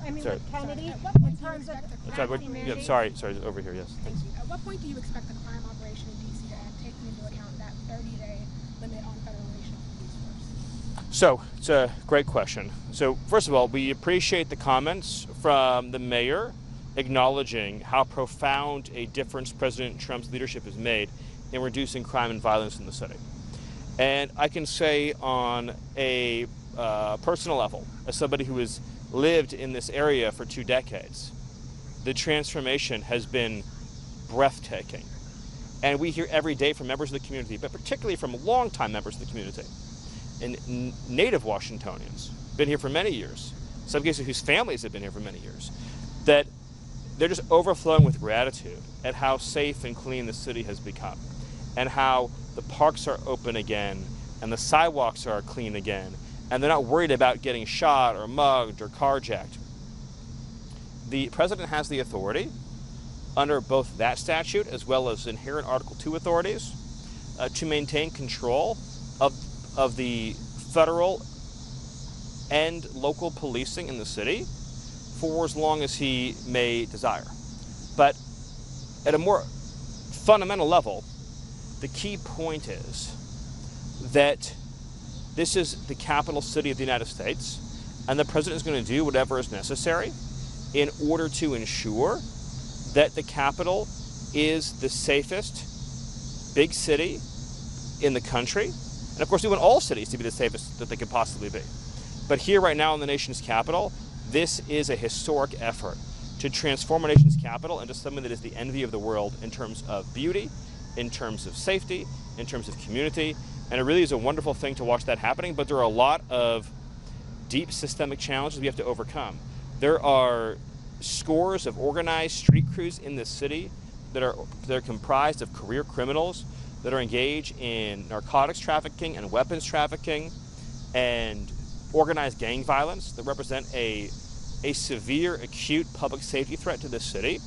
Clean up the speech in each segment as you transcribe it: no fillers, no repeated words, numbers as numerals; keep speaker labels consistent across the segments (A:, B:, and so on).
A: I mean,
B: sorry.
A: with Kennedy,
C: at what point
A: in terms of
B: Sorry, over here, yes.
C: Thank you. At what point do you expect the crime operation in D.C. to end, taking into account that 30-day limit on federalization of the police force?
B: So, it's a great question. So, first of all, we appreciate the comments from the mayor acknowledging how profound a difference President Trump's leadership has made in reducing crime and violence in the city. And I can say on a personal level, as somebody who has lived in this area for 2 decades, the transformation has been breathtaking. And we hear every day from members of the community, but particularly from longtime members of the community, and native Washingtonians, been here for many years, in some cases whose families have been here for many years, that they're just overflowing with gratitude at how safe and clean the city has become, and how the parks are open again, and the sidewalks are clean again, and they're not worried about getting shot or mugged or carjacked. The president has the authority, under both that statute as well as inherent Article 2 authorities, to maintain control of the federal and local policing in the city for as long as he may desire. But at a more fundamental level, the key point is that this is the capital city of the United States, and the president is going to do whatever is necessary in order to ensure that the capital is the safest big city in the country. And of course, we want all cities to be the safest that they could possibly be. But here right now in the nation's capital, this is a historic effort to transform our nation's capital into something that is the envy of the world in terms of beauty, in terms of safety, in terms of community. And it really is a wonderful thing to watch that happening, but there are a lot of deep systemic challenges we have to overcome. There are scores of organized street crews in this city that are comprised of career criminals that are engaged in narcotics trafficking and weapons trafficking and organized gang violence that represent a severe, acute public safety threat to this city.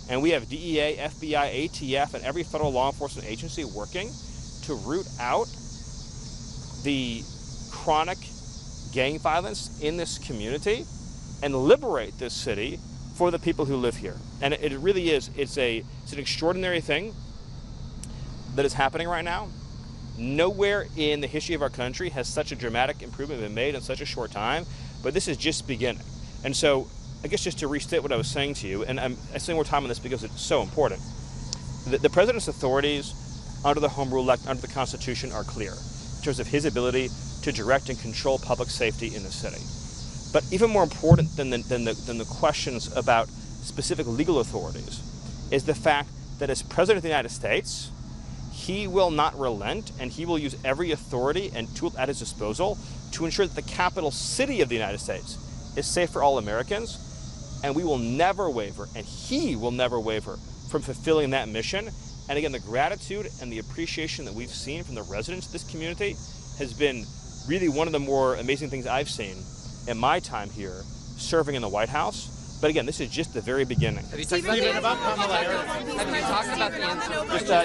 B: And we have DEA, FBI, ATF, and every federal law enforcement agency working to root out the chronic gang violence in this community and liberate this city for the people who live here. And it really is, it's an extraordinary thing that is happening right now. Nowhere in the history of our country has such a dramatic improvement been made in such a short time, but this is just beginning. And so, I guess just to restate what I was saying to you, and I'm spending more time on this because it's so important, the president's authorities under the Home Rule Act, under the Constitution, are clear in terms of his ability to direct and control public safety in the city. But even more important than the questions about specific legal authorities is the fact that as President of the United States, he will not relent, and he will use every authority and tool at his disposal to ensure that the capital city of the United States is safe for all Americans, and we will never waver, and he will never waver from fulfilling that mission. And again, the gratitude and the appreciation that we've seen from the residents of this community has been really one of the more amazing things I've seen in my time here serving in the White House. But again, this is just the very beginning.
D: Have you talked about the